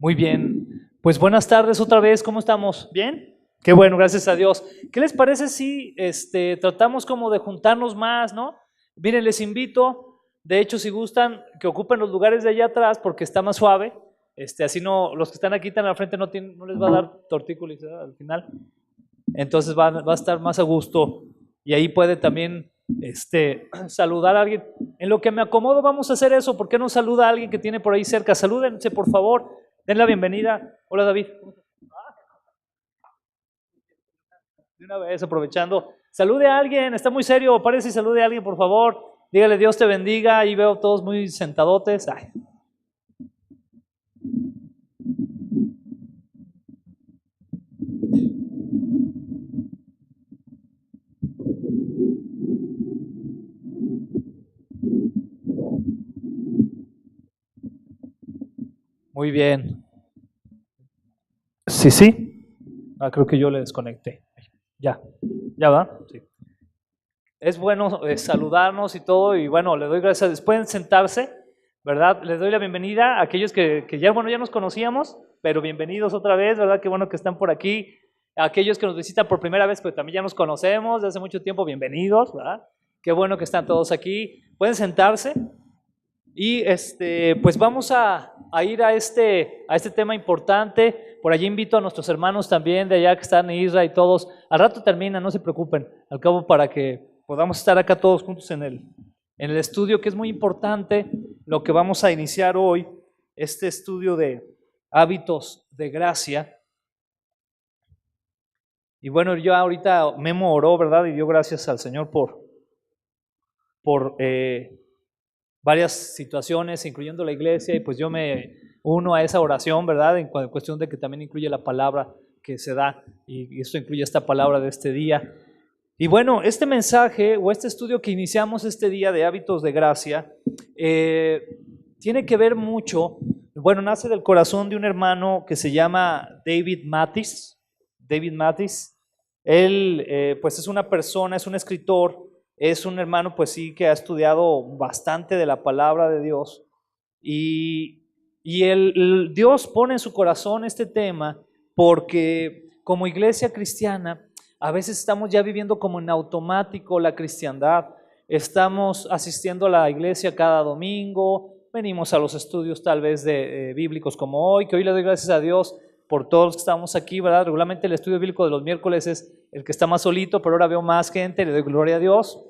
Muy bien, pues buenas tardes otra vez, ¿cómo estamos? ¿Bien? Qué bueno, gracias a Dios. ¿Qué les parece si tratamos como de juntarnos más, no? Miren, les invito, de hecho, si gustan, que ocupen los lugares de allá atrás porque está más suave. Así no, los que están aquí tan al frente no les va a dar tortícolis, ¿verdad? Al final. Entonces va a estar más a gusto y ahí puede también saludar a alguien. En lo que me acomodo vamos a hacer eso. ¿Por qué no saluda a alguien que tiene por ahí cerca? Salúdense, por favor. Den la bienvenida. Hola, David. De una vez, aprovechando. Salude a alguien, está muy serio. Parece y salude a alguien, por favor. Dígale, Dios te bendiga. Ahí veo todos muy sentadotes. Ay. Muy bien. Sí, sí. Creo que yo le desconecté. Ya va. Sí. Es bueno saludarnos y todo, y bueno, le doy gracias. Pueden sentarse, ¿verdad? Les doy la bienvenida a aquellos que ya nos conocíamos, pero bienvenidos otra vez, ¿verdad? Qué bueno que están por aquí. A aquellos que nos visitan por primera vez, pues también ya nos conocemos de hace mucho tiempo, bienvenidos, ¿verdad? Qué bueno que están todos aquí. Pueden sentarse y pues vamos a ir a este tema importante. Por allí invito a nuestros hermanos también de allá que están en Israel y todos. Al rato termina, no se preocupen, al cabo para que podamos estar acá todos juntos en el estudio, que es muy importante lo que vamos a iniciar hoy, este estudio de hábitos de gracia. Y bueno, yo ahorita Memo oró, ¿verdad? Y dio gracias al Señor por varias situaciones, incluyendo la iglesia, y pues yo me uno a esa oración, ¿verdad? En cuestión de que también incluye la palabra que se da, y esto incluye esta palabra de este día. Y bueno, este mensaje o este estudio que iniciamos este día de hábitos de gracia tiene que ver mucho, bueno, nace del corazón de un hermano que se llama David Mathis. David Mathis, él pues es una persona, es un escritor, es un hermano pues sí que ha estudiado bastante de la palabra de Dios y Dios pone en su corazón este tema porque como iglesia cristiana a veces estamos ya viviendo como en automático la cristiandad. Estamos asistiendo a la iglesia cada domingo, venimos a los estudios tal vez de bíblicos como hoy, que hoy le doy gracias a Dios por todos los que estamos aquí, ¿verdad? Regularmente el estudio bíblico de los miércoles es el que está más solito, pero ahora veo más gente, le doy gloria a Dios.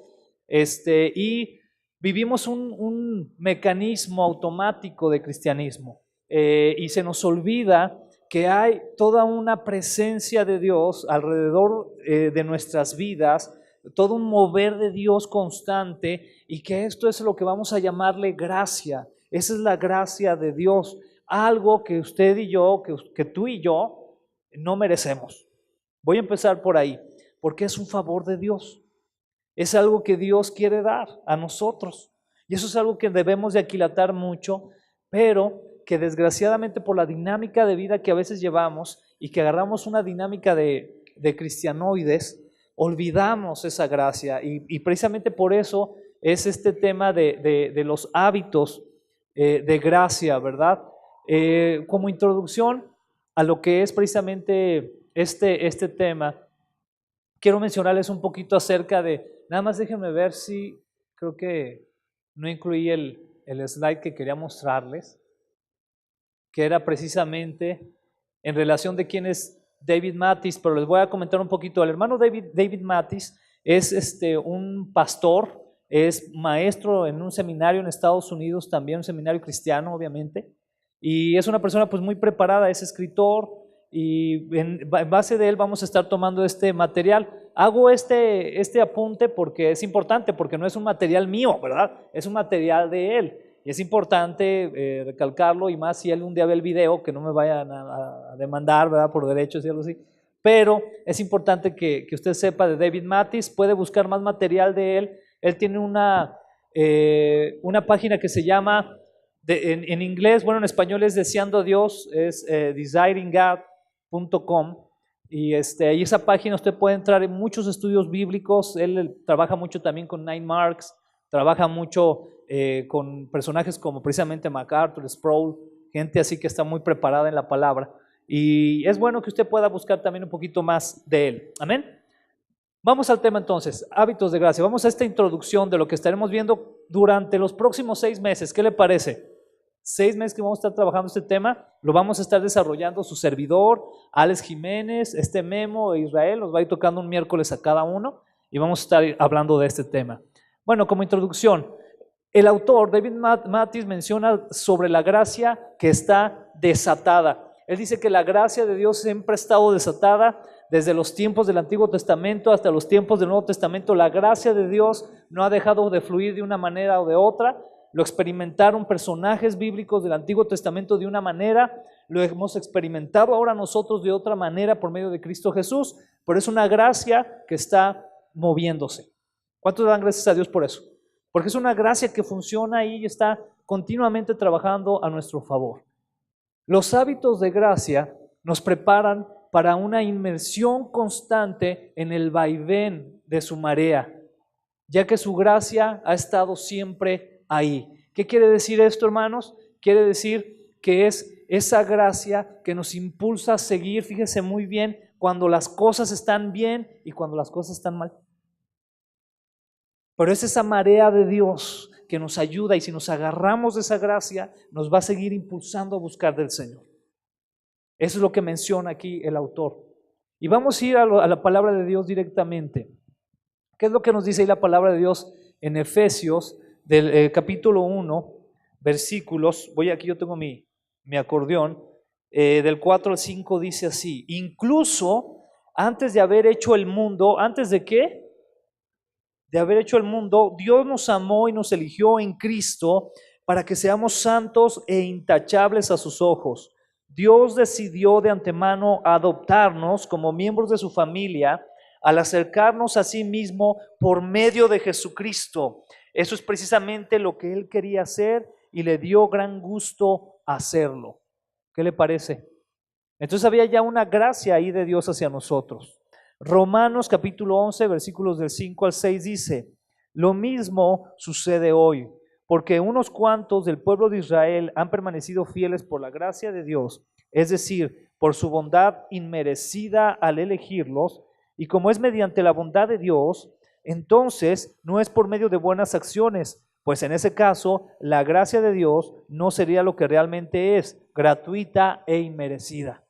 Y vivimos un mecanismo automático de cristianismo y se nos olvida que hay toda una presencia de Dios alrededor de nuestras vidas, todo un mover de Dios constante, y que esto es lo que vamos a llamarle gracia. Esa es la gracia de Dios, algo que usted y yo, que tú y yo no merecemos. Voy a empezar por ahí, porque es un favor de Dios. Es algo que Dios quiere dar a nosotros, y eso es algo que debemos de aquilatar mucho, pero que desgraciadamente por la dinámica de vida que a veces llevamos y que agarramos una dinámica de cristianoides, olvidamos esa gracia, y precisamente por eso es este tema de los hábitos de gracia, ¿verdad? Como introducción a lo que es precisamente este tema, quiero mencionarles un poquito acerca nada más déjenme ver si, creo que no incluí el slide que quería mostrarles, que era precisamente en relación de quién es David Mathis, pero les voy a comentar un poquito. El hermano David Mathis es un pastor, es maestro en un seminario en Estados Unidos, también un seminario cristiano, obviamente, y es una persona pues muy preparada, es escritor, y en base de él vamos a estar tomando este material. Hago este apunte porque es importante, porque no es un material mío, ¿verdad? Es un material de él. Y es importante recalcarlo, y más si él un día ve el video, que no me vayan a demandar, ¿verdad? Por derechos y algo así. Pero es importante que usted sepa de David Mathis, puede buscar más material de él. Él tiene una página que se llama, en inglés, bueno, en español es Deseando a Dios, es desiringgod.com. Y ahí esa página usted puede entrar en muchos estudios bíblicos. Él trabaja mucho también con 9 Marks, trabaja mucho con personajes como precisamente MacArthur, Sproul, gente así que está muy preparada en la palabra. Y es bueno que usted pueda buscar también un poquito más de él. Amén. Vamos al tema entonces, hábitos de gracia. Vamos a esta introducción de lo que estaremos viendo durante los próximos 6 meses. ¿Qué le parece? 6 meses que vamos a estar trabajando este tema, lo vamos a estar desarrollando su servidor, Alex Jiménez, Memo e Israel, nos va a ir tocando un miércoles a cada uno y vamos a estar hablando de este tema. Bueno, como introducción, el autor David Mathis menciona sobre la gracia que está desatada. Él dice que la gracia de Dios siempre ha estado desatada desde los tiempos del Antiguo Testamento hasta los tiempos del Nuevo Testamento. La gracia de Dios no ha dejado de fluir de una manera o de otra. Lo experimentaron personajes bíblicos del Antiguo Testamento de una manera, lo hemos experimentado ahora nosotros de otra manera por medio de Cristo Jesús, pero es una gracia que está moviéndose. ¿Cuántos dan gracias a Dios por eso? Porque es una gracia que funciona y está continuamente trabajando a nuestro favor. Los hábitos de gracia nos preparan para una inmersión constante en el vaivén de su marea, ya que su gracia ha estado siempre ahí. ¿Qué quiere decir esto, hermanos? Quiere decir que es esa gracia que nos impulsa a seguir, fíjese muy bien, cuando las cosas están bien y cuando las cosas están mal. Pero es esa marea de Dios que nos ayuda, y si nos agarramos de esa gracia, nos va a seguir impulsando a buscar del Señor. Eso es lo que menciona aquí el autor. Y vamos a ir a la palabra de Dios directamente. ¿Qué es lo que nos dice ahí la palabra de Dios en Efesios, del capítulo 1, versículos? Aquí yo tengo mi acordeón, del 4 al 5 dice así: incluso antes de haber hecho el mundo, ¿antes de qué? De haber hecho el mundo, Dios nos amó y nos eligió en Cristo para que seamos santos e intachables a sus ojos. Dios decidió de antemano adoptarnos como miembros de su familia al acercarnos a sí mismo por medio de Jesucristo. Eso es precisamente lo que Él quería hacer y le dio gran gusto hacerlo. ¿Qué le parece? Entonces había ya una gracia ahí de Dios hacia nosotros. Romanos capítulo 11, versículos del 5 al 6 dice: lo mismo sucede hoy, porque unos cuantos del pueblo de Israel han permanecido fieles por la gracia de Dios, es decir, por su bondad inmerecida al elegirlos, y como es mediante la bondad de Dios, entonces no es por medio de buenas acciones, pues en ese caso la gracia de Dios no sería lo que realmente es, gratuita e inmerecida.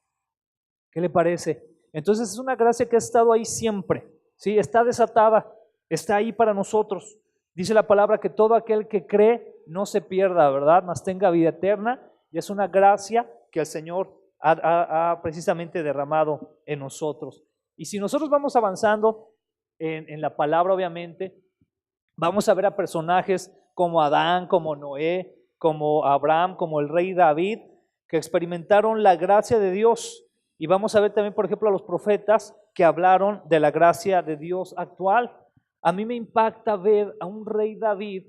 ¿Qué le parece? Entonces es una gracia que ha estado ahí siempre, ¿sí? Está desatada, está ahí para nosotros. Dice la palabra que todo aquel que cree no se pierda, ¿verdad? Mas tenga vida eterna, y es una gracia que el Señor ha precisamente derramado en nosotros. Y si nosotros vamos avanzando en la palabra, obviamente, vamos a ver a personajes como Adán, como Noé, como Abraham, como el rey David, que experimentaron la gracia de Dios. Y vamos a ver también, por ejemplo, a los profetas que hablaron de la gracia de Dios actual. A mí me impacta ver a un rey David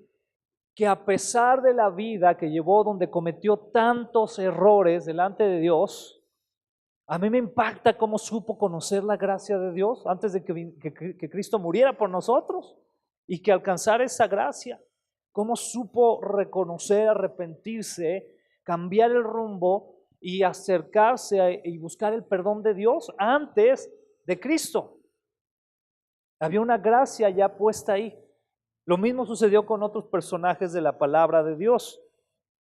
que, a pesar de la vida que llevó, donde cometió tantos errores delante de Dios, a mí me impacta cómo supo conocer la gracia de Dios antes de que Cristo muriera por nosotros y que alcanzara esa gracia. Cómo supo reconocer, arrepentirse, cambiar el rumbo y acercarse y buscar el perdón de Dios antes de Cristo. Había una gracia ya puesta ahí. Lo mismo sucedió con otros personajes de la palabra de Dios.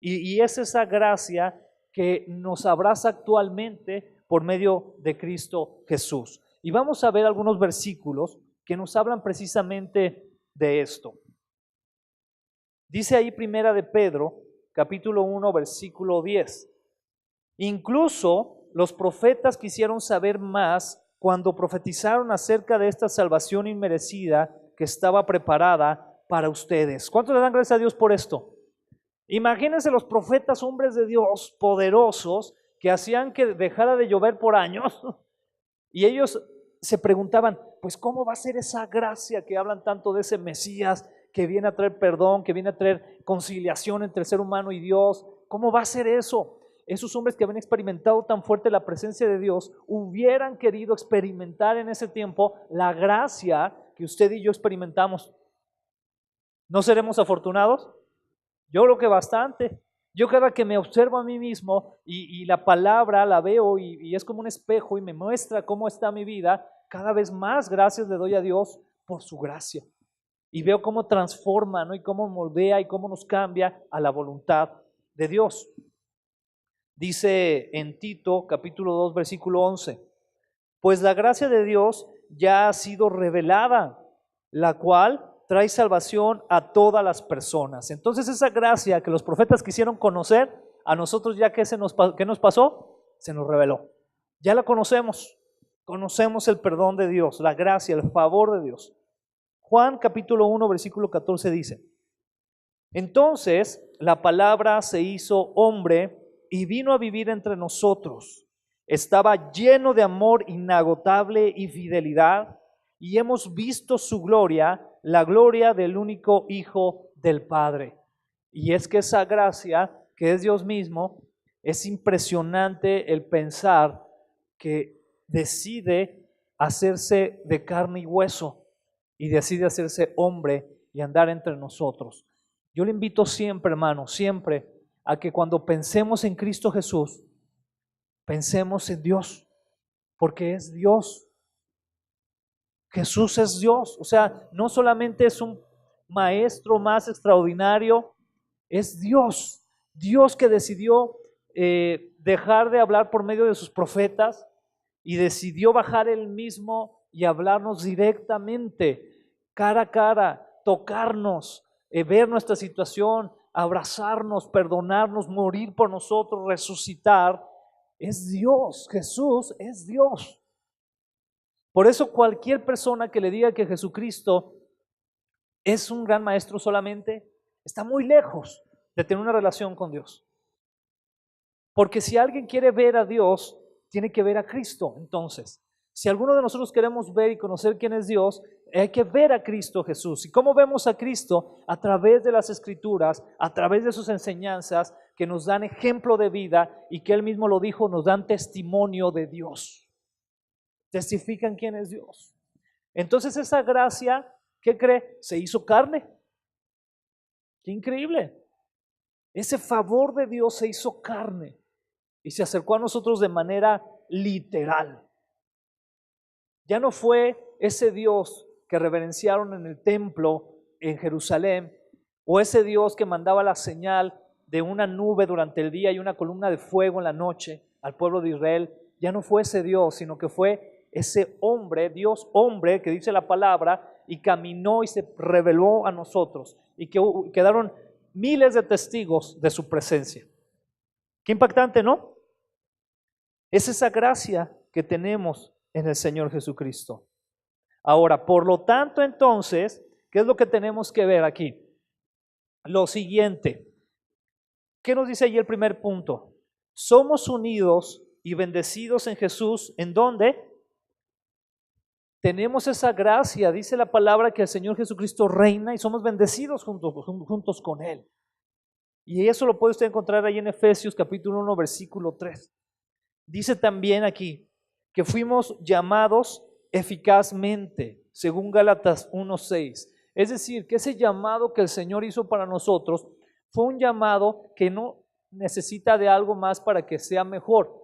Y es esa gracia que nos abraza actualmente por medio de Cristo Jesús. Y vamos a ver algunos versículos que nos hablan precisamente de esto. Dice ahí Primera de Pedro, capítulo 1, versículo 10. Incluso los profetas quisieron saber más cuando profetizaron acerca de esta salvación inmerecida que estaba preparada para ustedes. ¿Cuántos le dan gracias a Dios por esto? Imagínense los profetas, hombres de Dios poderosos, que hacían que dejara de llover por años, y ellos se preguntaban, pues ¿cómo va a ser esa gracia que hablan tanto de ese Mesías que viene a traer perdón, que viene a traer conciliación entre el ser humano y Dios? ¿Cómo va a ser eso? Esos hombres que habían experimentado tan fuerte la presencia de Dios hubieran querido experimentar en ese tiempo la gracia que usted y yo experimentamos. ¿No seremos afortunados? Yo creo que bastante. Yo cada que me observo a mí mismo y la palabra la veo y es como un espejo y me muestra cómo está mi vida, cada vez más gracias le doy a Dios por su gracia. Y veo cómo transforma, ¿no? Y cómo moldea y cómo nos cambia a la voluntad de Dios. Dice en Tito capítulo 2 versículo 11, pues la gracia de Dios ya ha sido revelada, la cual trae salvación a todas las personas. Entonces esa gracia que los profetas quisieron conocer, a nosotros ya ¿qué nos pasó? Se nos reveló. Ya la conocemos el perdón de Dios, la gracia, el favor de Dios. Juan capítulo 1 versículo 14 dice, entonces la palabra se hizo hombre y vino a vivir entre nosotros. Estaba lleno de amor inagotable y fidelidad, y hemos visto su gloria, la gloria del único Hijo del Padre. Y es que esa gracia, que es Dios mismo, es impresionante el pensar que decide hacerse de carne y hueso y decide hacerse hombre y andar entre nosotros. Yo le invito siempre, hermano, siempre a que cuando pensemos en Cristo Jesús, pensemos en Dios, porque es Dios. Jesús es Dios, o sea, no solamente es un maestro más extraordinario, es Dios, Dios que decidió dejar de hablar por medio de sus profetas y decidió bajar Él mismo y hablarnos directamente, cara a cara, tocarnos, ver nuestra situación, abrazarnos, perdonarnos, morir por nosotros, resucitar. Es Dios, Jesús es Dios. Por eso cualquier persona que le diga que Jesucristo es un gran maestro solamente, está muy lejos de tener una relación con Dios. Porque si alguien quiere ver a Dios, tiene que ver a Cristo. Entonces, si alguno de nosotros queremos ver y conocer quién es Dios, hay que ver a Cristo Jesús. ¿Y cómo vemos a Cristo? A través de las Escrituras, a través de sus enseñanzas que nos dan ejemplo de vida y que Él mismo lo dijo, nos dan testimonio de Dios. Testifican quién es Dios. Entonces esa gracia, ¿qué cree? Se hizo carne. Qué increíble. Ese favor de Dios se hizo carne y se acercó a nosotros de manera literal. Ya no fue ese Dios que reverenciaron en el templo en Jerusalén, o ese Dios que mandaba la señal de una nube durante el día y una columna de fuego en la noche al pueblo de Israel. Ya no fue ese Dios, sino que fue ese hombre, Dios hombre, que dice la palabra, y caminó y se reveló a nosotros, y que quedaron miles de testigos de su presencia. Qué impactante, ¿no? Es esa gracia que tenemos en el Señor Jesucristo. Ahora, por lo tanto, entonces, ¿qué es lo que tenemos que ver aquí? Lo siguiente. ¿Qué nos dice allí el primer punto? Somos unidos y bendecidos en Jesús, ¿en dónde? Tenemos esa gracia, dice la palabra que el Señor Jesucristo reina y somos bendecidos juntos con Él. Y eso lo puede usted encontrar ahí en Efesios capítulo 1 versículo 3. Dice también aquí que fuimos llamados eficazmente, según Gálatas 1:6. Es decir, que ese llamado que el Señor hizo para nosotros fue un llamado que no necesita de algo más para que sea mejor,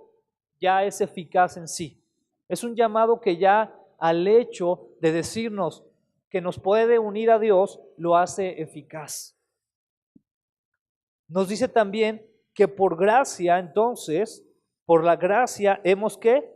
ya es eficaz en sí. Es un llamado que ya al hecho de decirnos que nos puede unir a Dios, lo hace eficaz. Nos dice también que por gracia, entonces, por la gracia hemos ¿qué?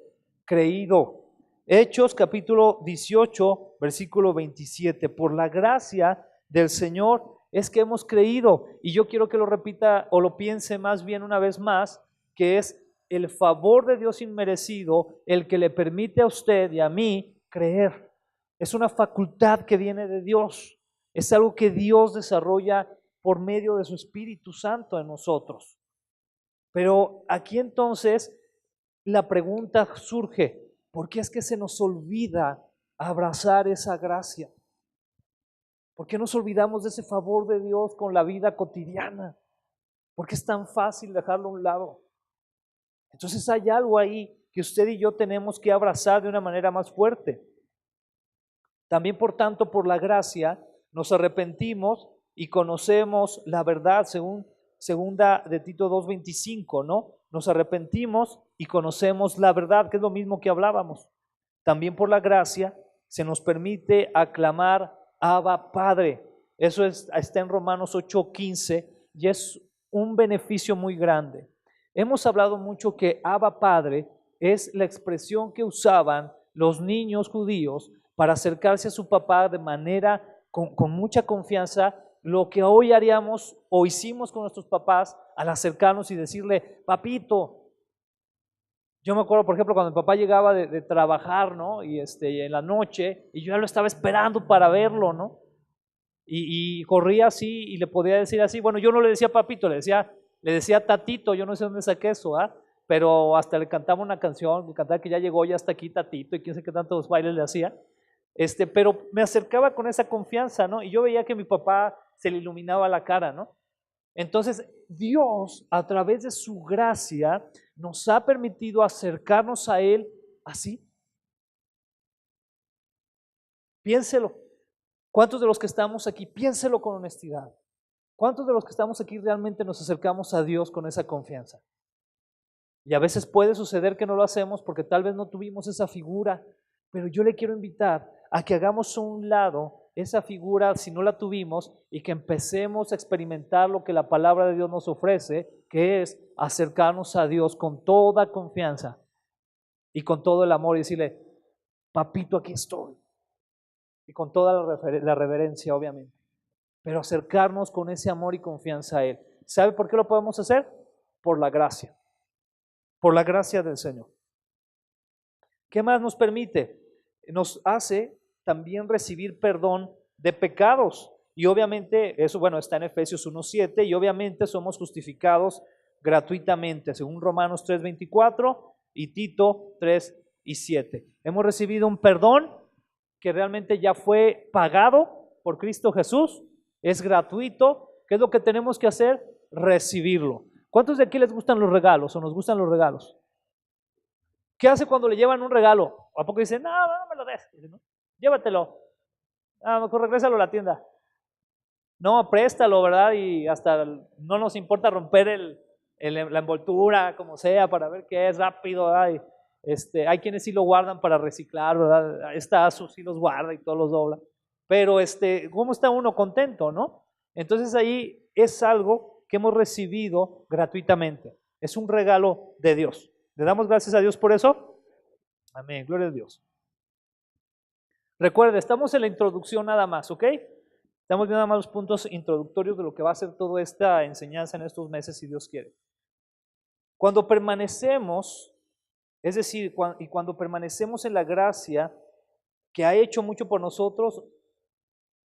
Creído. Hechos capítulo 18, versículo 27. Por la gracia del Señor es que hemos creído. Y yo quiero que lo repita o lo piense más bien una vez más, que es el favor de Dios inmerecido el que le permite a usted y a mí creer. Es una facultad que viene de Dios. Es algo que Dios desarrolla por medio de su Espíritu Santo en nosotros. Pero aquí entonces la pregunta surge, ¿por qué es que se nos olvida abrazar esa gracia? ¿Por qué nos olvidamos de ese favor de Dios con la vida cotidiana? ¿Por qué es tan fácil dejarlo a un lado? Entonces hay algo ahí que usted y yo tenemos que abrazar de una manera más fuerte. También, por tanto, por la gracia, nos arrepentimos y conocemos la verdad según segunda de Tito 2:25, ¿no? Nos arrepentimos y conocemos la verdad, que es lo mismo que hablábamos. También por la gracia se nos permite aclamar Abba Padre. Eso está en Romanos 8:15 y es un beneficio muy grande. Hemos hablado mucho que Abba Padre es la expresión que usaban los niños judíos para acercarse a su papá de manera con mucha confianza, lo que hoy haríamos o hicimos con nuestros papás al acercarnos y decirle, papito. Yo me acuerdo, por ejemplo, cuando mi papá llegaba de trabajar, ¿no? Y en la noche, y yo ya lo estaba esperando para verlo, ¿no? Y corría así y le podía decir así, bueno, yo no le decía papito, le decía tatito, yo no sé dónde saqué eso, ¿ah? Pero hasta le cantaba una canción, le cantaba que ya llegó, ya está aquí tatito, y quién sabe qué tantos bailes le hacía. Pero me acercaba con esa confianza, ¿no? Y yo veía que mi papá se le iluminaba la cara, ¿no? Entonces, Dios, a través de su gracia, nos ha permitido acercarnos a Él así. Piénselo. ¿Cuántos de los que estamos aquí, piénselo con honestidad? ¿Cuántos de los que estamos aquí realmente nos acercamos a Dios con esa confianza? Y a veces puede suceder que no lo hacemos porque tal vez no tuvimos esa figura, pero yo le quiero invitar a que hagamos a un lado esa figura si no la tuvimos y que empecemos a experimentar lo que la palabra de Dios nos ofrece, que es acercarnos a Dios con toda confianza y con todo el amor y decirle, papito, aquí estoy. Y con toda la reverencia, obviamente. Pero acercarnos con ese amor y confianza a Él. ¿Sabe por qué lo podemos hacer? Por la gracia. Por la gracia del Señor. ¿Qué más nos permite? Nos hace también recibir perdón de pecados. Y obviamente, eso bueno, está en Efesios 1:7, y obviamente somos justificados gratuitamente, según Romanos 3:24 y Tito 3:7. Hemos recibido un perdón que realmente ya fue pagado por Cristo Jesús, es gratuito. ¿Qué es lo que tenemos que hacer? Recibirlo. ¿Cuántos de aquí les gustan los regalos o nos gustan los regalos? ¿Qué hace cuando le llevan un regalo? ¿A poco dicen, no me lo des? ¿No? Llévatelo. Mejor regrésalo a la tienda. No, préstalo, ¿verdad? Y hasta no nos importa romper la envoltura, como sea, para ver qué es rápido, ¿verdad? Hay quienes sí lo guardan para reciclar, ¿verdad? Esta ASUS sí los guarda y todos los dobla. Pero ¿cómo está uno contento, no? Entonces ahí es algo que hemos recibido gratuitamente. Es un regalo de Dios. ¿Le damos gracias a Dios por eso? Amén, gloria a Dios. Recuerde, estamos en la introducción nada más, ¿ok? Estamos viendo nada más los puntos introductorios de lo que va a ser toda esta enseñanza en estos meses, si Dios quiere. Cuando permanecemos, es decir, cuando permanecemos en la gracia que ha hecho mucho por nosotros,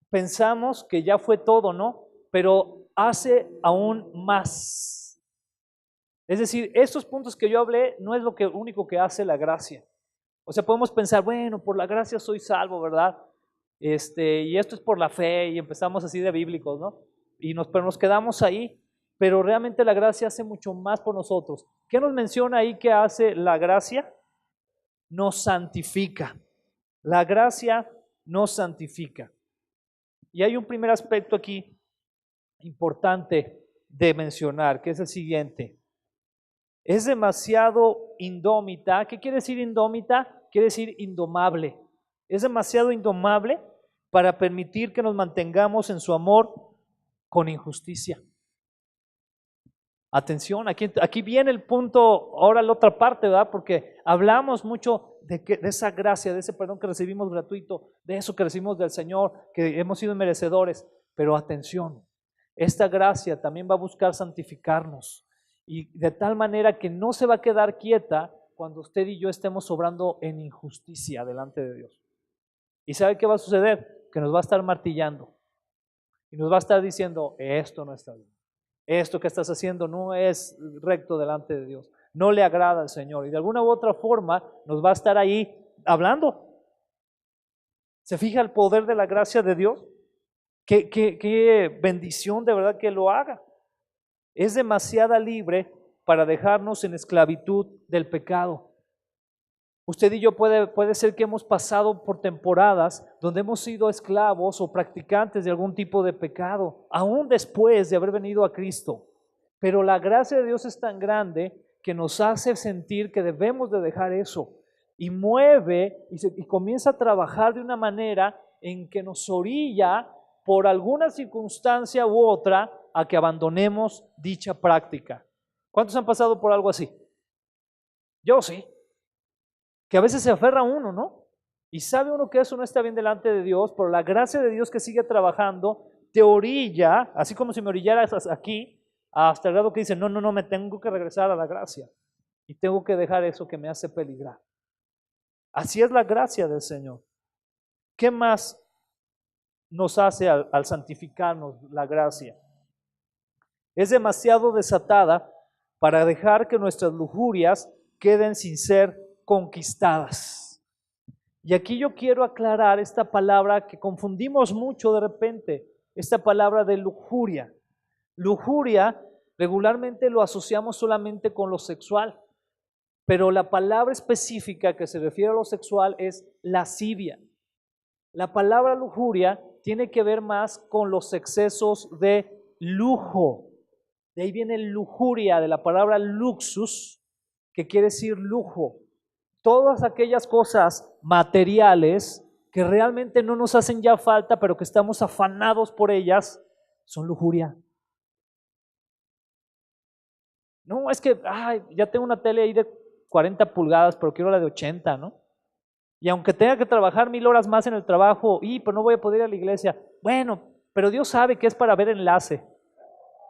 pensamos que ya fue todo, ¿no? Pero hace aún más. Es decir, estos puntos que yo hablé no es lo único que hace la gracia. O sea, podemos pensar, bueno, por la gracia soy salvo, ¿verdad? Y esto es por la fe, y empezamos así de bíblicos, ¿no? Pero nos quedamos ahí, pero realmente la gracia hace mucho más por nosotros. ¿Qué nos menciona ahí que hace la gracia? Nos santifica. La gracia nos santifica. Y hay un primer aspecto aquí importante de mencionar, que es el siguiente. Es demasiado indómita. ¿Qué quiere decir indómita? Quiere decir indomable. Es demasiado indomable para permitir que nos mantengamos en su amor con injusticia. Atención, aquí viene el punto, ahora la otra parte, ¿verdad? Porque hablamos mucho de esa gracia, de ese perdón que recibimos gratuito, de eso que recibimos del Señor, que hemos sido merecedores. Pero atención, esta gracia también va a buscar santificarnos, y de tal manera que no se va a quedar quieta cuando usted y yo estemos obrando en injusticia delante de Dios. ¿Y sabe qué va a suceder? Que nos va a estar martillando y nos va a estar diciendo, esto no está bien, esto que estás haciendo no es recto delante de Dios, no le agrada al Señor, y de alguna u otra forma nos va a estar ahí hablando. ¿Se fija el poder de la gracia de Dios? Qué bendición de verdad que lo haga. Es demasiado libre para dejarnos en esclavitud del pecado. Usted y yo puede ser que hemos pasado por temporadas donde hemos sido esclavos o practicantes de algún tipo de pecado, aún después de haber venido a Cristo. Pero la gracia de Dios es tan grande que nos hace sentir que debemos de dejar eso. Y mueve y comienza a trabajar de una manera en que nos orilla por alguna circunstancia u otra a que abandonemos dicha práctica. ¿Cuántos han pasado por algo así? Yo sí. Que a veces se aferra uno, ¿no? Y sabe uno que eso no está bien delante de Dios, pero la gracia de Dios que sigue trabajando te orilla, así como si me orillara aquí, hasta el grado que dice, no, me tengo que regresar a la gracia y tengo que dejar eso que me hace peligrar. Así es la gracia del Señor. ¿Qué más nos hace al santificarnos la gracia? Es demasiado desatada para dejar que nuestras lujurias queden sin ser conquistadas. Y aquí yo quiero aclarar esta palabra que confundimos mucho de repente, esta palabra de lujuria. Lujuria regularmente lo asociamos solamente con lo sexual, pero la palabra específica que se refiere a lo sexual es lascivia. La palabra lujuria tiene que ver más con los excesos de lujo. De ahí viene lujuria, de la palabra luxus, que quiere decir lujo. Todas aquellas cosas materiales que realmente no nos hacen ya falta, pero que estamos afanados por ellas, son lujuria. No, es que ya tengo una tele ahí de 40 pulgadas, pero quiero la de 80, ¿no? Y aunque tenga que trabajar 1000 horas más en el trabajo, pero no voy a poder ir a la iglesia. Bueno, pero Dios sabe que es para ver enlace.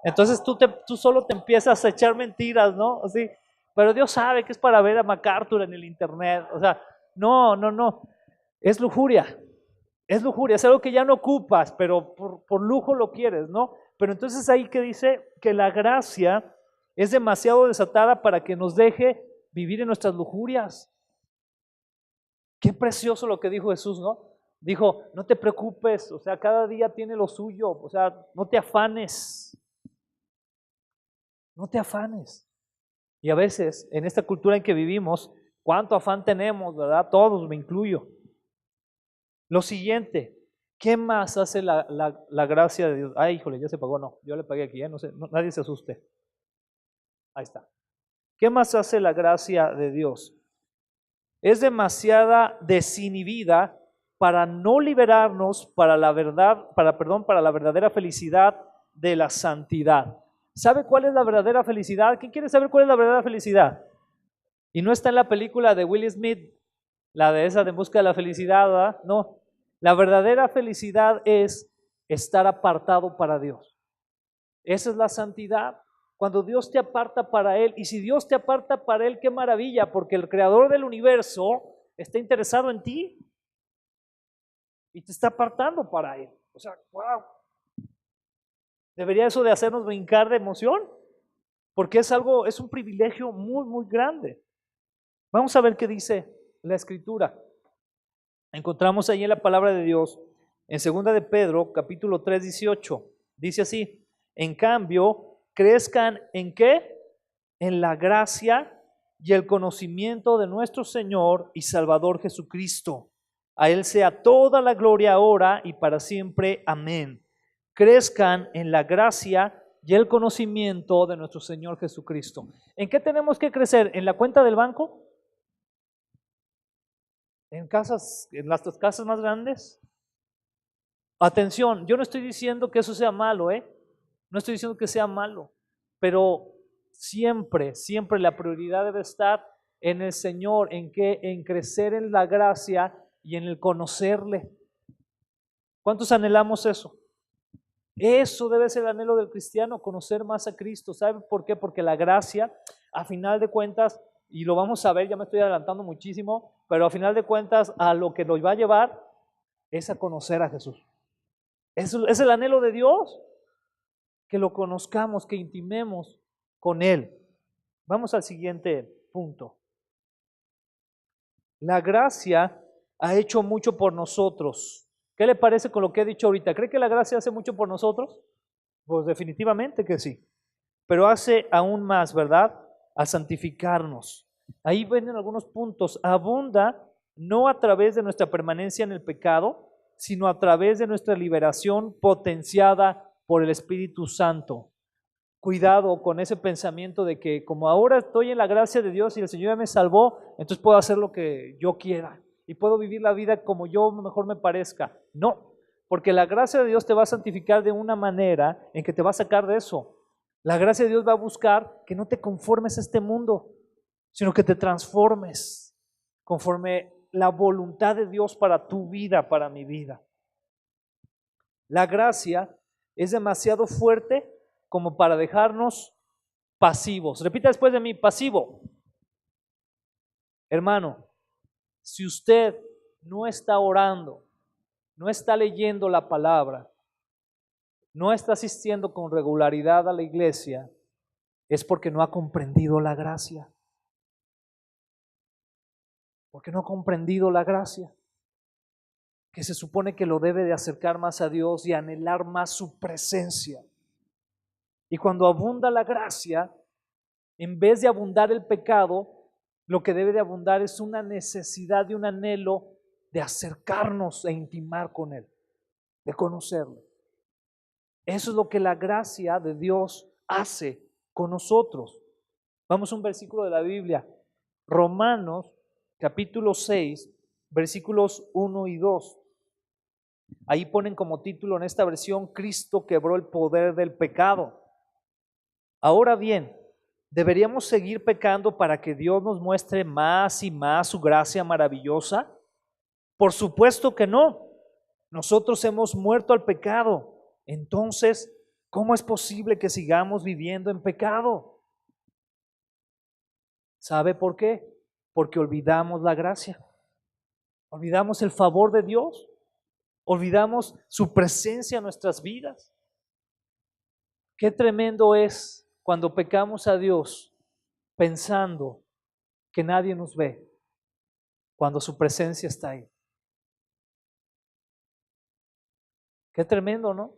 Entonces tú solo te empiezas a echar mentiras, ¿no? Así, pero Dios sabe que es para ver a MacArthur en el internet. O sea, no. Es lujuria. Es lujuria, es algo que ya no ocupas, pero por lujo lo quieres, ¿no? Pero entonces ahí que dice que la gracia es demasiado desatada para que nos deje vivir en nuestras lujurias. Qué precioso lo que dijo Jesús, ¿no? Dijo, no te preocupes, o sea, cada día tiene lo suyo, o sea, no te afanes. No te afanes. Y a veces, en esta cultura en que vivimos, ¿cuánto afán tenemos, verdad? Todos, me incluyo. Lo siguiente, ¿qué más hace la gracia de Dios? Ay, híjole, ya se pagó, no, yo le pagué aquí, no sé, nadie se asuste. Ahí está. ¿Qué más hace la gracia de Dios? Es demasiada desinhibida para no liberarnos para la verdadera felicidad de la santidad. ¿Sabe cuál es la verdadera felicidad? ¿Quién quiere saber cuál es la verdadera felicidad? Y no está en la película de Will Smith, la de esa de Busca de la Felicidad, ¿verdad? No, la verdadera felicidad es estar apartado para Dios. Esa es la santidad. Cuando Dios te aparta para Él, y si Dios te aparta para Él, qué maravilla, porque el creador del universo está interesado en ti y te está apartando para Él. O sea, wow. ¿Debería eso de hacernos brincar de emoción? Porque es un privilegio muy, muy grande. Vamos a ver qué dice la Escritura. Encontramos ahí en la palabra de Dios, en 2 de Pedro, capítulo 3, 18. Dice así, en cambio, crezcan ¿en qué? En la gracia y el conocimiento de nuestro Señor y Salvador Jesucristo. A Él sea toda la gloria ahora y para siempre. Amén. Crezcan en la gracia y el conocimiento de nuestro Señor Jesucristo. ¿En qué tenemos que crecer? ¿En la cuenta del banco? ¿En las casas más grandes? Atención, yo no estoy diciendo que eso sea malo, no estoy diciendo que sea malo, pero siempre la prioridad debe estar en el Señor, en crecer en la gracia y en el conocerle. ¿Cuántos anhelamos eso? Eso debe ser el anhelo del cristiano, conocer más a Cristo. ¿Sabe por qué? Porque la gracia, a final de cuentas, y lo vamos a ver, ya me estoy adelantando muchísimo, pero a final de cuentas a lo que nos va a llevar es a conocer a Jesús. Eso es el anhelo de Dios, que lo conozcamos, que intimemos con Él. Vamos al siguiente punto. La gracia ha hecho mucho por nosotros. ¿Qué le parece con lo que he dicho ahorita? ¿Cree que la gracia hace mucho por nosotros? Pues definitivamente que sí. Pero hace aún más, ¿verdad? Al santificarnos. Ahí vienen algunos puntos. Abunda no a través de nuestra permanencia en el pecado, sino a través de nuestra liberación potenciada por el Espíritu Santo. cuidado con ese pensamiento de que como ahora estoy en la gracia de Dios y el Señor ya me salvó, entonces puedo hacer lo que yo quiera y puedo vivir la vida como yo mejor me parezca. No, porque la gracia de Dios te va a santificar de una manera en que te va a sacar de eso. La gracia de Dios va a buscar que no te conformes a este mundo, sino que te transformes conforme la voluntad de Dios para tu vida, para mi vida. La gracia es demasiado fuerte como para dejarnos pasivos. Repita después de mí, pasivo. Hermano, si usted no está orando, no está leyendo la palabra, no está asistiendo con regularidad a la iglesia, es porque no ha comprendido la gracia. Porque no ha comprendido la gracia, que se supone que lo debe de acercar más a Dios y anhelar más su presencia. Y cuando abunda la gracia, en vez de abundar el pecado, lo que debe de abundar es una necesidad y un anhelo de acercarnos e intimar con Él, de conocerlo. Eso es lo que la gracia de Dios hace con nosotros. Vamos a un versículo de la Biblia, Romanos capítulo 6, versículos 1 y 2. Ahí ponen como título en esta versión, Cristo quebró el poder del pecado. Ahora bien, ¿deberíamos seguir pecando para que Dios nos muestre más y más su gracia maravillosa? Por supuesto que no. Nosotros hemos muerto al pecado. Entonces, ¿cómo es posible que sigamos viviendo en pecado? ¿Sabe por qué? Porque olvidamos la gracia. Olvidamos el favor de Dios. Olvidamos su presencia en nuestras vidas. Qué tremendo es cuando pecamos a Dios pensando que nadie nos ve, cuando su presencia está ahí. Qué tremendo, ¿no?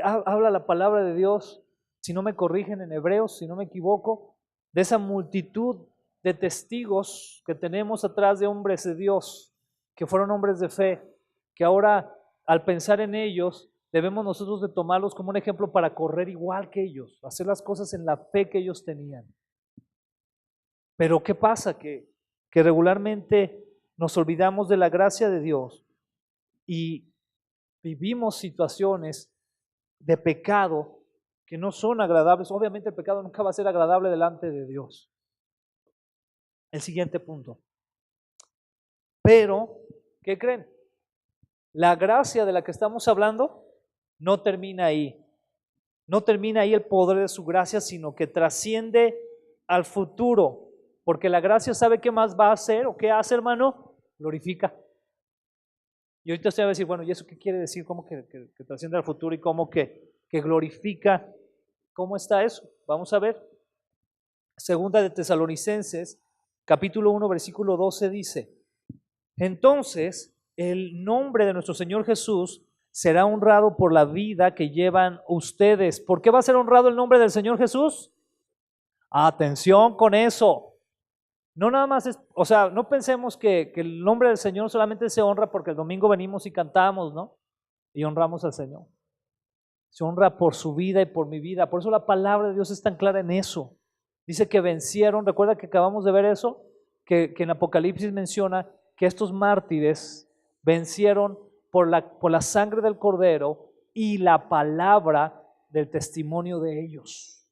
Habla la palabra de Dios, si no me corrigen en Hebreos, si no me equivoco, de esa multitud de testigos que tenemos atrás de hombres de Dios, que fueron hombres de fe, que ahora al pensar en ellos, debemos nosotros de tomarlos como un ejemplo para correr igual que ellos, hacer las cosas en la fe que ellos tenían. Pero ¿qué pasa? Que regularmente nos olvidamos de la gracia de Dios y vivimos situaciones de pecado que no son agradables. Obviamente el pecado nunca va a ser agradable delante de Dios. El siguiente punto. Pero, ¿qué creen? La gracia de la que estamos hablando no termina ahí. No termina ahí el poder de su gracia, sino que trasciende al futuro. Porque la gracia, ¿sabe qué más va a hacer o qué hace, hermano? Glorifica. Y ahorita usted va a decir, bueno, ¿y eso qué quiere decir? ¿Cómo que trasciende al futuro y cómo que glorifica? ¿Cómo está eso? Vamos a ver. Segunda de Tesalonicenses, capítulo 1, versículo 12 dice, entonces el nombre de nuestro Señor Jesús será honrado por la vida que llevan ustedes. ¿Por qué va a ser honrado el nombre del Señor Jesús? Atención con eso. No nada más es, o sea, no pensemos que el nombre del Señor solamente se honra porque el domingo venimos y cantamos, ¿no? Y honramos al Señor. Se honra por su vida y por mi vida. Por eso la palabra de Dios es tan clara en eso. Dice que vencieron, recuerda que acabamos de ver eso, que en Apocalipsis menciona que estos mártires vencieron por la sangre del Cordero y la palabra del testimonio de ellos.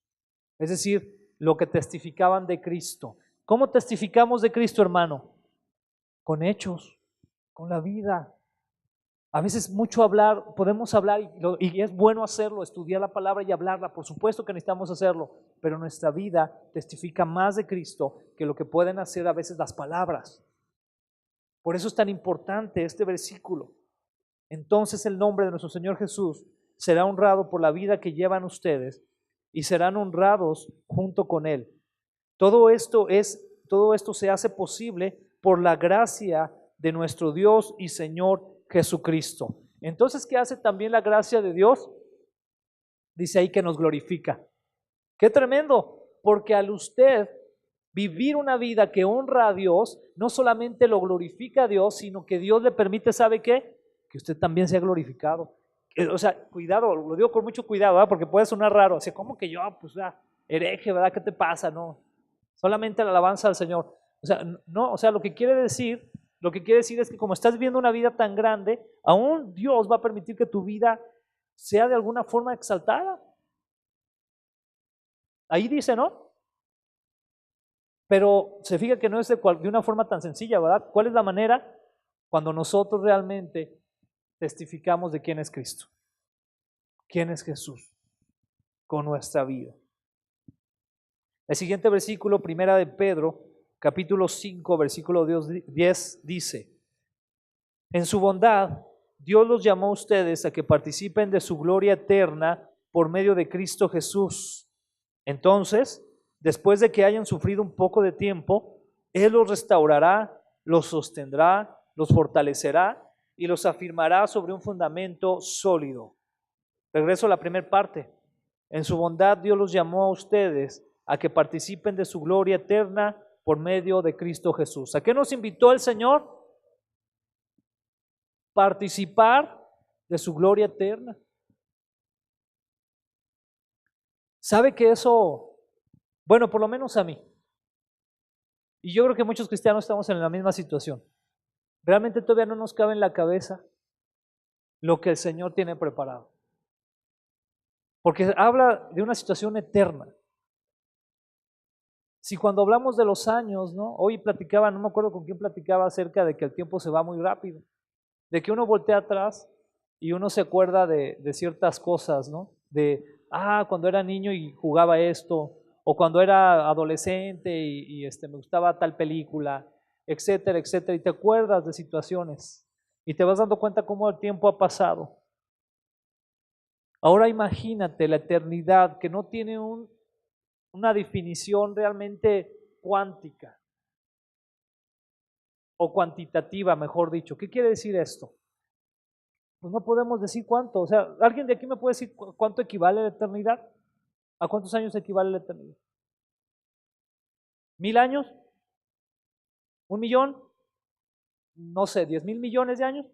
Es decir, lo que testificaban de Cristo. ¿Cómo testificamos de Cristo, hermano? Con hechos, con la vida. A veces mucho hablar, podemos hablar y es bueno hacerlo, estudiar la palabra y hablarla, por supuesto que necesitamos hacerlo, pero nuestra vida testifica más de Cristo que lo que pueden hacer a veces las palabras. Por eso es tan importante este versículo. Entonces el nombre de nuestro Señor Jesús será honrado por la vida que llevan ustedes y serán honrados junto con Él. Todo esto se hace posible por la gracia de nuestro Dios y Señor Jesucristo. Entonces, ¿qué hace también la gracia de Dios? Dice ahí que nos glorifica. ¡Qué tremendo! Porque al usted vivir una vida que honra a Dios, no solamente lo glorifica a Dios, sino que Dios le permite, ¿sabe qué? Que usted también sea glorificado, O sea, cuidado, lo digo con mucho cuidado, ¿verdad? Porque puede sonar raro. O sea, ¿cómo que yo? Pues ya, hereje, ¿verdad? ¿Qué te pasa? No, solamente la alabanza al Señor. O sea, no, o sea, lo que quiere decir es que como estás viviendo una vida tan grande, aún Dios va a permitir que tu vida sea de alguna forma exaltada. Ahí dice, ¿no? Pero se fija que no es de una forma tan sencilla, ¿verdad? ¿Cuál es la manera? Cuando nosotros realmente testificamos de quién es Cristo, quién es Jesús con nuestra vida. El siguiente versículo, primera de Pedro, capítulo 5, versículo 10, dice: en su bondad, Dios los llamó a ustedes a que participen de su gloria eterna por medio de Cristo Jesús. Entonces, después de que hayan sufrido un poco de tiempo, Él los restaurará, los sostendrá, los fortalecerá y los afirmará sobre un fundamento sólido. Regreso a la primera parte. En su bondad, Dios los llamó a ustedes a que participen de su gloria eterna por medio de Cristo Jesús. ¿A qué nos invitó el Señor? Participar de su gloria eterna. ¿Sabe que eso, bueno, por lo menos a mí, y yo creo que muchos cristianos estamos en la misma situación, realmente todavía no nos cabe en la cabeza lo que el Señor tiene preparado? Porque habla de una situación eterna. Si cuando hablamos de los años, ¿no? Hoy platicaba, no me acuerdo con quién platicaba acerca de que el tiempo se va muy rápido, de que uno voltea atrás y uno se acuerda de ciertas cosas, ¿no? Cuando era niño y jugaba esto, o cuando era adolescente y me gustaba tal película, etcétera, etcétera, y te acuerdas de situaciones y te vas dando cuenta cómo el tiempo ha pasado. Ahora imagínate la eternidad, que no tiene una definición realmente cuántica o cuantitativa, mejor dicho. ¿Qué quiere decir esto? Pues no podemos decir cuánto. O sea, ¿alguien de aquí me puede decir cuánto equivale la eternidad? ¿A cuántos años equivale la eternidad? ¿1000 años? ¿1 millón? No sé, 10,000 millones de años.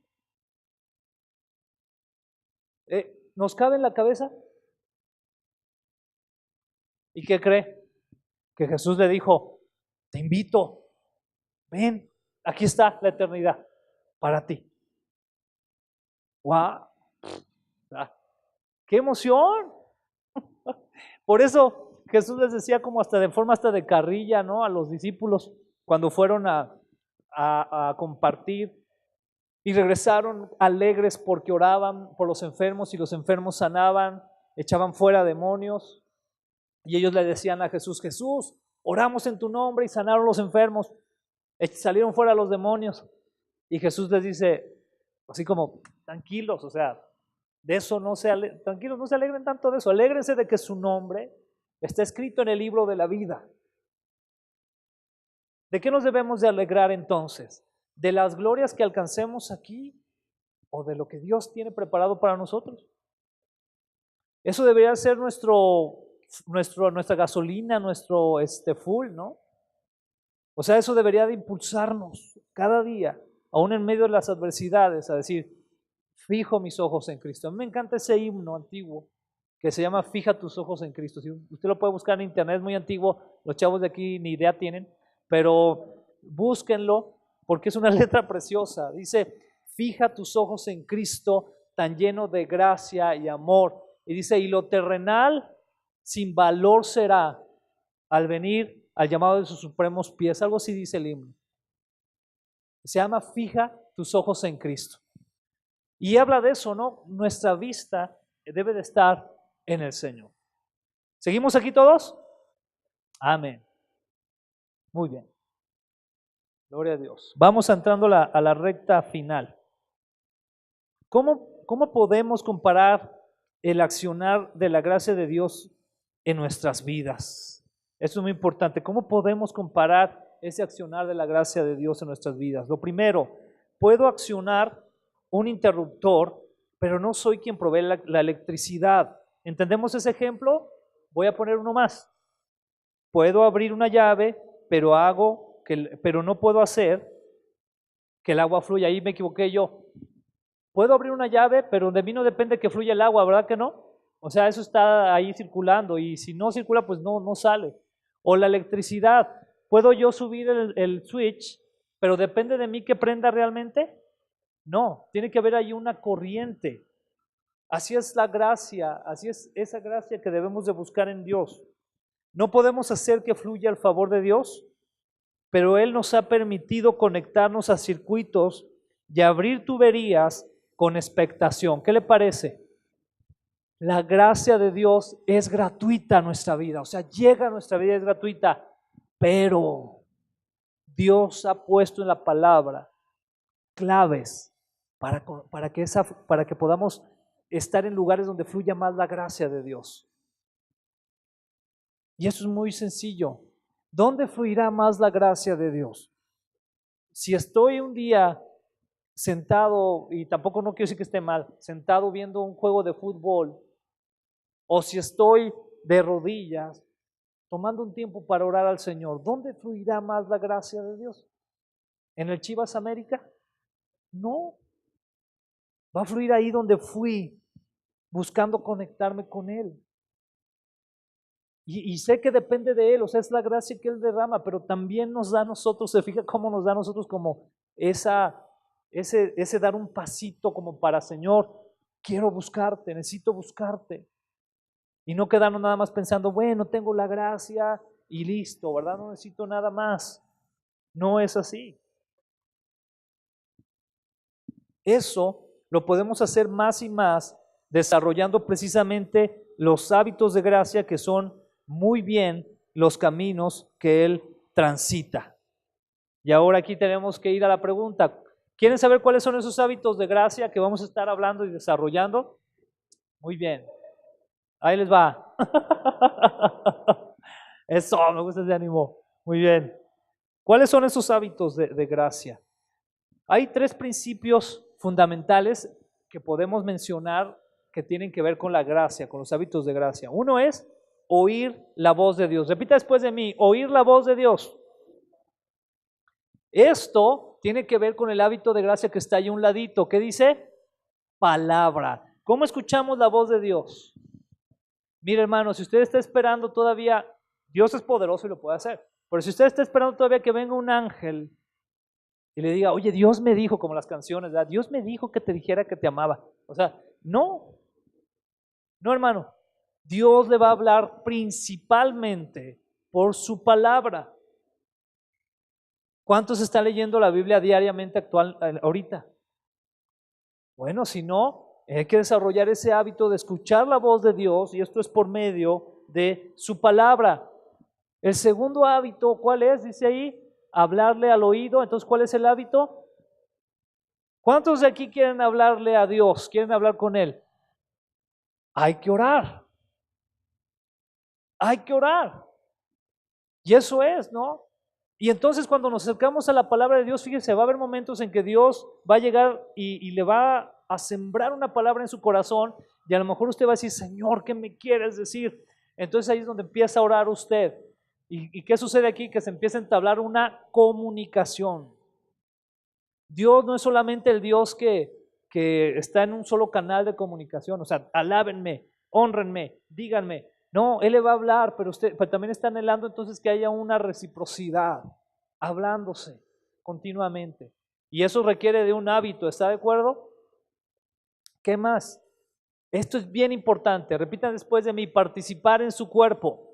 ¿Nos cabe en la cabeza? ¿Y qué cree? Que Jesús le dijo: te invito, ven, aquí está la eternidad para ti. ¡Wow! ¡Qué emoción! Por eso Jesús les decía, como hasta de forma hasta de carrilla, ¿no? A los discípulos cuando fueron a compartir y regresaron alegres porque oraban por los enfermos y los enfermos sanaban, echaban fuera demonios, y ellos le decían a Jesús: Jesús, oramos en tu nombre y sanaron los enfermos, salieron fuera los demonios. Y Jesús les dice, así como: tranquilos, o sea, de eso tranquilos, no se alegren tanto de eso, alégrense de que su nombre está escrito en el libro de la vida. ¿De qué nos debemos de alegrar entonces? ¿De las glorias que alcancemos aquí o de lo que Dios tiene preparado para nosotros? Eso debería ser nuestra gasolina, nuestro full, ¿no? O sea, eso debería de impulsarnos cada día, aún en medio de las adversidades, a decir: fijo mis ojos en Cristo. A mí me encanta ese himno antiguo que se llama Fija tus ojos en Cristo. Si usted lo puede buscar en internet, es muy antiguo, los chavos de aquí ni idea tienen, pero búsquenlo porque es una letra preciosa. Dice: fija tus ojos en Cristo, tan lleno de gracia y amor. Y dice: y lo terrenal sin valor será al venir al llamado de sus supremos pies. Algo así dice el himno. Se llama Fija tus ojos en Cristo. Y habla de eso, ¿no? Nuestra vista debe de estar en el Señor. ¿Seguimos aquí todos? Amén. Muy bien. Gloria a Dios. Vamos entrando a la recta final. ¿Cómo podemos comparar el accionar de la gracia de Dios en nuestras vidas? Eso es muy importante. ¿Cómo podemos comparar ese accionar de la gracia de Dios en nuestras vidas? Lo primero, puedo accionar un interruptor, pero no soy quien provee la electricidad. ¿Entendemos ese ejemplo? Voy a poner uno más. Puedo abrir una llave, pero no puedo hacer que el agua fluya. Ahí me equivoqué yo. Puedo abrir una llave, pero de mí no depende que fluya el agua, ¿verdad que no? O sea, eso está ahí circulando y si no circula, pues no sale. O la electricidad, ¿puedo yo subir el switch, pero depende de mí que prenda realmente? No, tiene que haber ahí una corriente. Así es la gracia, así es esa gracia que debemos de buscar en Dios. No podemos hacer que fluya el favor de Dios, pero Él nos ha permitido conectarnos a circuitos y abrir tuberías con expectación. ¿Qué le parece? La gracia de Dios es gratuita a nuestra vida, o sea, llega a nuestra vida, es gratuita, pero Dios ha puesto en la palabra claves para que podamos estar en lugares donde fluya más la gracia de Dios. Y eso es muy sencillo. ¿Dónde fluirá más la gracia de Dios? Si estoy un día sentado, y tampoco no quiero decir que esté mal, sentado viendo un juego de fútbol, o si estoy de rodillas, tomando un tiempo para orar al Señor, ¿dónde fluirá más la gracia de Dios? ¿En el Chivas América? No. Va a fluir ahí donde fui, buscando conectarme con Él. Y sé que depende de Él, o sea, es la gracia que Él derrama, pero también nos da a nosotros, se fija cómo nos da a nosotros como ese dar un pasito como para, Señor, quiero buscarte, necesito buscarte. Y no quedarnos nada más pensando, bueno, tengo la gracia y listo, ¿verdad? No necesito nada más. No es así. Eso lo podemos hacer más y más desarrollando precisamente los hábitos de gracia que son muy bien los caminos que Él transita. Y ahora aquí tenemos que ir a la pregunta. ¿Quieren saber cuáles son esos hábitos de gracia que vamos a estar hablando y desarrollando? Muy bien. Ahí les va. Eso, me gusta ese ánimo. Muy bien. ¿Cuáles son esos hábitos de gracia? Hay 3 principios fundamentales que podemos mencionar que tienen que ver con la gracia, con los hábitos de gracia. Uno es oír la voz de Dios. Repita después de mí, oír la voz de Dios. Esto tiene que ver con el hábito de gracia que está ahí a un ladito. ¿Qué dice? Palabra. ¿Cómo escuchamos la voz de Dios? Mire, hermano, si usted está esperando todavía, Dios es poderoso y lo puede hacer. Pero si usted está esperando todavía que venga un ángel y le diga, oye, Dios me dijo, como las canciones, ¿verdad? Dios me dijo que te dijera que te amaba. O sea, no, hermano. Dios le va a hablar principalmente por su palabra. ¿Cuántos están leyendo la Biblia diariamente ahorita? Bueno, si no, hay que desarrollar ese hábito de escuchar la voz de Dios, y esto es por medio de su palabra. El segundo hábito, ¿cuál es? Dice ahí, hablarle al oído. Entonces, ¿cuál es el hábito? ¿Cuántos de aquí quieren hablarle a Dios? ¿Quieren hablar con Él? Hay que orar. Hay que orar. Y eso es, ¿no? Y entonces cuando nos acercamos a la palabra de Dios, fíjense, va a haber momentos en que Dios va a llegar y le va a sembrar una palabra en su corazón, y a lo mejor usted va a decir, Señor, ¿qué me quieres decir? Entonces ahí es donde empieza a orar usted. ¿Y qué sucede aquí? Que se empieza a entablar una comunicación. Dios no es solamente el Dios que está en un solo canal de comunicación, o sea, alábenme, honrenme, díganme. No, Él le va a hablar, pero también está anhelando entonces que haya una reciprocidad, hablándose continuamente. Y eso requiere de un hábito, ¿está de acuerdo? ¿Qué más? Esto es bien importante, repitan después de mí, participar en su cuerpo.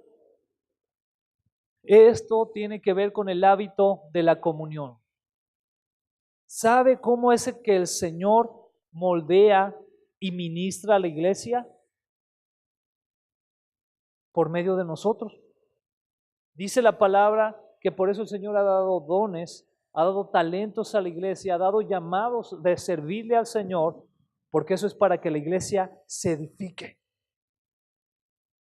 Esto tiene que ver con el hábito de la comunión. ¿Sabe cómo es que el Señor moldea y ministra a la iglesia? Por medio de nosotros. Dice la palabra que por eso el Señor ha dado dones, ha dado talentos a la iglesia, ha dado llamados de servirle al Señor, porque eso es para que la iglesia se edifique.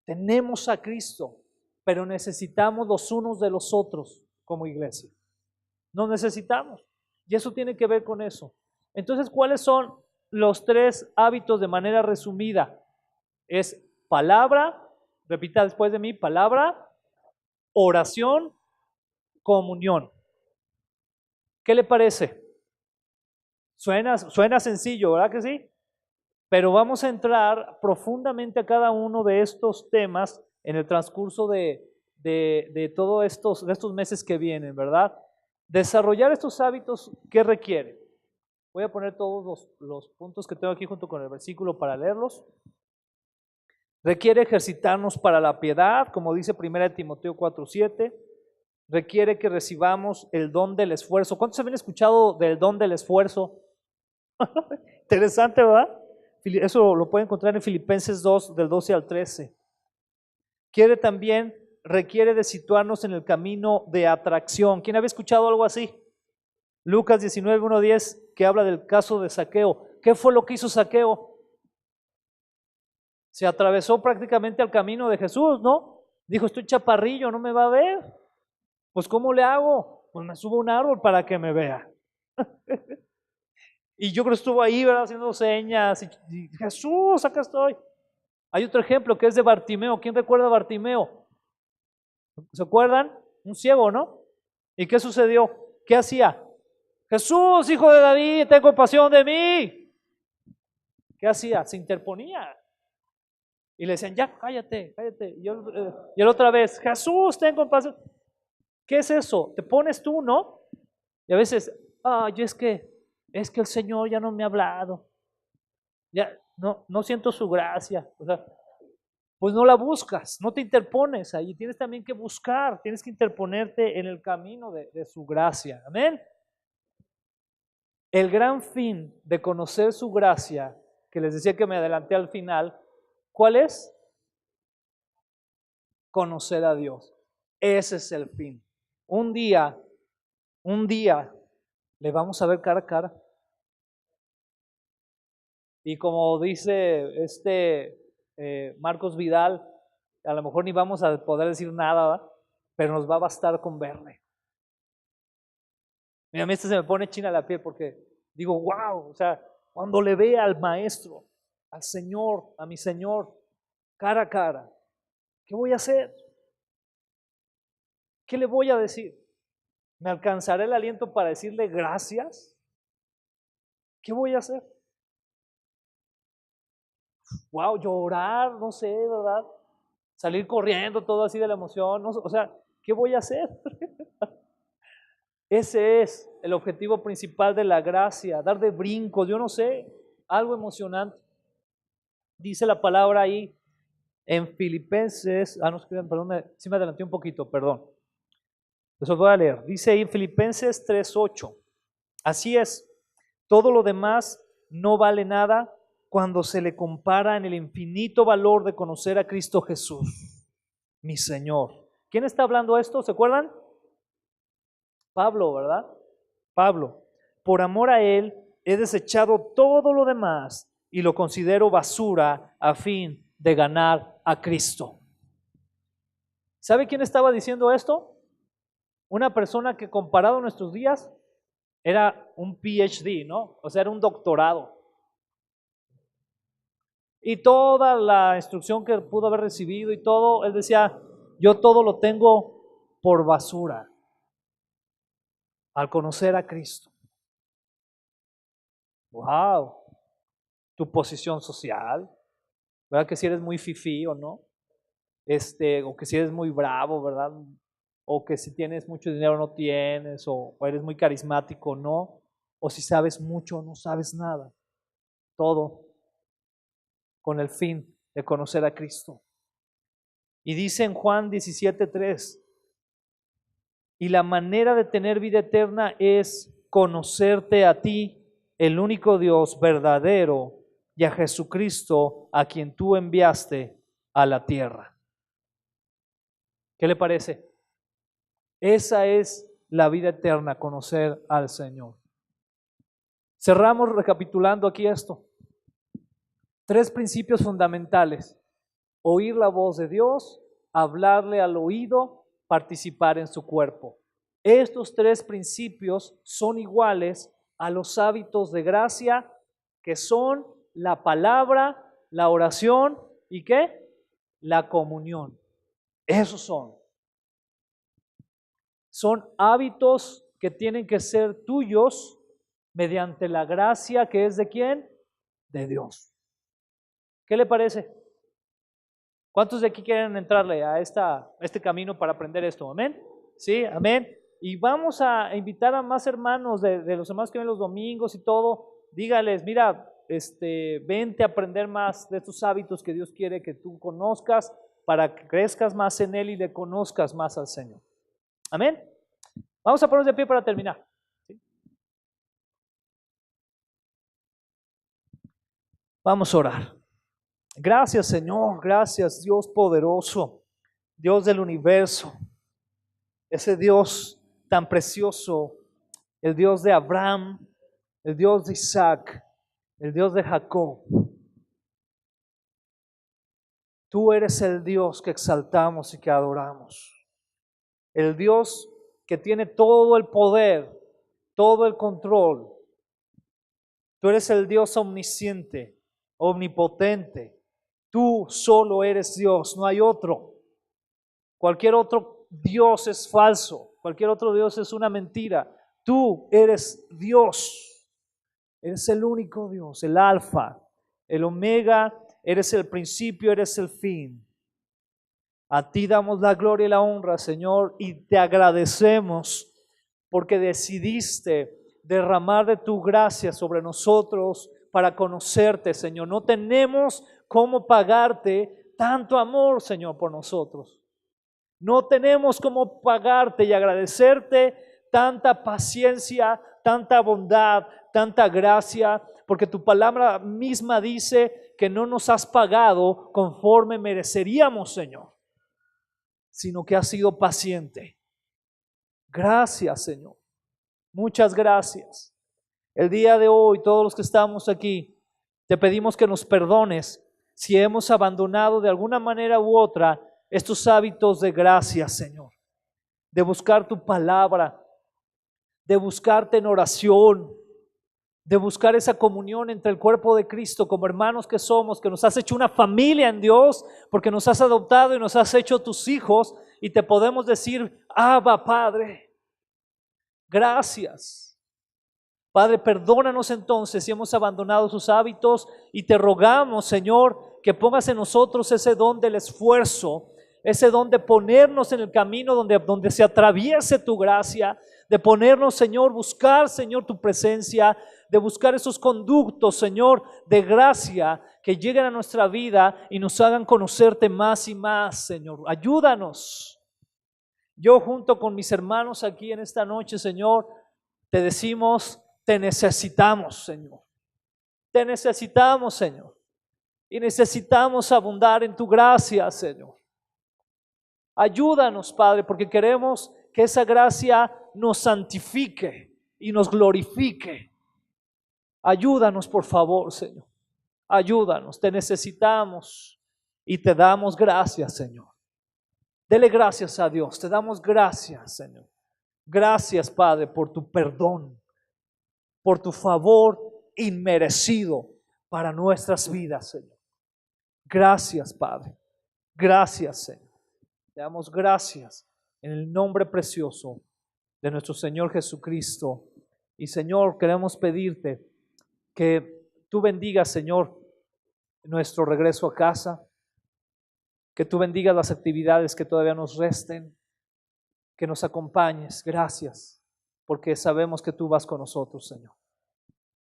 Tenemos a Cristo, pero necesitamos los unos de los otros como iglesia. Nos necesitamos. Y eso tiene que ver con eso. Entonces, ¿cuáles son los 3 hábitos de manera resumida? Es palabra, repita después de mí, palabra, oración, comunión. ¿Qué le parece? Suena sencillo, ¿verdad que sí? Pero vamos a entrar profundamente a cada uno de estos temas en el transcurso de todos estos meses que vienen, ¿verdad? Desarrollar estos hábitos, ¿qué requiere? Voy a poner todos los puntos que tengo aquí junto con el versículo para leerlos. Requiere ejercitarnos para la piedad, como dice 1 Timoteo 4:7. Requiere que recibamos el don del esfuerzo. ¿Cuántos habían escuchado del don del esfuerzo? Interesante, ¿verdad? Eso lo pueden encontrar en Filipenses 2, del 12 al 13. Requiere de situarnos en el camino de atracción. ¿Quién había escuchado algo así? Lucas 19, 1-10, que habla del caso de Zaqueo. ¿Qué fue lo que hizo Zaqueo? Se atravesó prácticamente al camino de Jesús, ¿no? Dijo, estoy chaparrillo, no me va a ver. Pues ¿cómo le hago? Pues me subo a un árbol para que me vea. Y yo creo que estuvo ahí, ¿verdad? Haciendo señas. Y Jesús, acá estoy. Hay otro ejemplo que es de Bartimeo. ¿Quién recuerda a Bartimeo? ¿Se acuerdan? Un ciego, ¿no? ¿Y qué sucedió? ¿Qué hacía? Jesús, hijo de David, ten compasión de mí. ¿Qué hacía? Se interponía. Y le decían, ya, cállate, cállate. Y él otra vez, Jesús, ten compasión. ¿Qué es eso? Te pones tú, ¿no? Y a veces, yo es que el Señor ya no me ha hablado. Ya no siento su gracia. O sea, pues no la buscas, no te interpones ahí. Tienes también que buscar, tienes que interponerte en el camino de su gracia. Amén. El gran fin de conocer su gracia, que les decía que me adelanté al final, ¿cuál es? Conocer a Dios. Ese es el fin. Un día le vamos a ver cara a cara. Y como dice Marcos Vidal, a lo mejor ni vamos a poder decir nada, ¿verdad? Pero nos va a bastar con verle. Mira, a mí se me pone china la piel porque digo, wow, o sea, cuando le vea al maestro, al Señor, a mi Señor, cara a cara, ¿qué voy a hacer? ¿Qué le voy a decir? ¿Me alcanzará el aliento para decirle gracias? ¿Qué voy a hacer? Wow, llorar, no sé, ¿verdad? Salir corriendo todo así de la emoción, no, o sea, ¿qué voy a hacer? Ese es el objetivo principal de la gracia, dar de brincos, yo no sé, algo emocionante. Dice la palabra ahí en Filipenses, no, perdón, sí me adelanté un poquito, perdón. Eso voy a leer. Dice ahí en Filipenses 3:8. Así es, todo lo demás no vale nada cuando se le compara en el infinito valor de conocer a Cristo Jesús, mi Señor. ¿Quién está hablando esto? ¿Se acuerdan? Pablo, ¿verdad? Pablo. Por amor a Él he desechado todo lo demás y lo considero basura a fin de ganar a Cristo. ¿Sabe quién estaba diciendo esto? Una persona que comparado a nuestros días era un PhD, ¿no? O sea, era un doctorado. Y toda la instrucción que pudo haber recibido y todo, él decía, yo todo lo tengo por basura al conocer a Cristo. Wow, tu posición social, ¿verdad? Que si eres muy fifí o no, o que si eres muy bravo, ¿verdad? O que si tienes mucho dinero no tienes, o eres muy carismático o no, o si sabes mucho o no sabes nada. Todo con el fin de conocer a Cristo. Y dice en Juan 17:3, y la manera de tener vida eterna es conocerte a ti, el único Dios verdadero, y a Jesucristo, a quien tú enviaste a la tierra. ¿Qué le parece? Esa es la vida eterna, conocer al Señor. Cerramos recapitulando aquí esto. 3 principios fundamentales: oír la voz de Dios, hablarle al oído, participar en su cuerpo. Estos 3 principios son iguales a los hábitos de gracia, que son la palabra, la oración y ¿qué? La comunión. Esos son hábitos que tienen que ser tuyos mediante la gracia que es ¿de quién? De Dios. ¿Qué le parece? ¿Cuántos de aquí quieren entrarle a este camino para aprender esto? ¿Amén? Sí, amén. Y vamos a invitar a más hermanos de los hermanos que ven los domingos y todo. Dígales, mira, vente a aprender más de estos hábitos que Dios quiere que tú conozcas para que crezcas más en Él y le conozcas más al Señor. Amén. Vamos a ponernos de pie para terminar. ¿Sí? Vamos a orar. Gracias, Señor, gracias, Dios poderoso, Dios del universo, ese Dios tan precioso, el Dios de Abraham, el Dios de Isaac, el Dios de Jacob. Tú eres el Dios que exaltamos y que adoramos, el Dios que tiene todo el poder, todo el control. Tú eres el Dios omnisciente, omnipotente. Tú solo eres Dios, no hay otro. Cualquier otro Dios es falso, cualquier otro Dios es una mentira. Tú eres Dios, eres el único Dios, el Alfa, el Omega, eres el principio, eres el fin. A ti damos la gloria y la honra, Señor, y te agradecemos porque decidiste derramar de tu gracia sobre nosotros para conocerte, Señor. No tenemos cómo pagarte tanto amor, Señor, por nosotros. No tenemos cómo pagarte y agradecerte tanta paciencia, tanta bondad, tanta gracia, porque tu palabra misma dice que no nos has pagado conforme mereceríamos, Señor, sino que has sido paciente. Gracias, Señor. Muchas gracias. El día de hoy, todos los que estamos aquí, te pedimos que nos perdones si hemos abandonado de alguna manera u otra estos hábitos de gracia, Señor, de buscar tu palabra, de buscarte en oración, de buscar esa comunión entre el cuerpo de Cristo como hermanos que somos, que nos has hecho una familia en Dios, porque nos has adoptado y nos has hecho tus hijos, y te podemos decir, Abba, Padre, gracias. Padre, perdónanos entonces si hemos abandonado sus hábitos y te rogamos, Señor, que pongas en nosotros ese don del esfuerzo, ese don de ponernos en el camino donde se atraviese tu gracia, de ponernos, Señor, buscar, Señor, tu presencia, de buscar esos conductos, Señor, de gracia que lleguen a nuestra vida y nos hagan conocerte más y más, Señor. Ayúdanos. Yo junto con mis hermanos aquí en esta noche, Señor, te decimos, te necesitamos, Señor. Te necesitamos, Señor. Y necesitamos abundar en tu gracia, Señor. Ayúdanos, Padre, porque queremos que esa gracia nos santifique y nos glorifique. Ayúdanos, por favor, Señor. Ayúdanos, te necesitamos y te damos gracias, Señor. Dele gracias a Dios, te damos gracias, Señor. Gracias, Padre, por tu perdón, por tu favor inmerecido para nuestras vidas, Señor. Gracias, Padre. Gracias, Señor. Te damos gracias en el nombre precioso de nuestro Señor Jesucristo. Y Señor, queremos pedirte que tú bendigas, Señor, nuestro regreso a casa, que tú bendigas las actividades que todavía nos resten, que nos acompañes. Gracias, porque sabemos que tú vas con nosotros, Señor.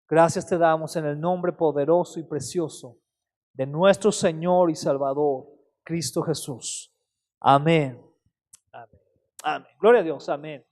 Gracias te damos en el nombre poderoso y precioso de nuestro Señor y Salvador, Cristo Jesús. Amén. Amén. Amén. Gloria a Dios. Amén.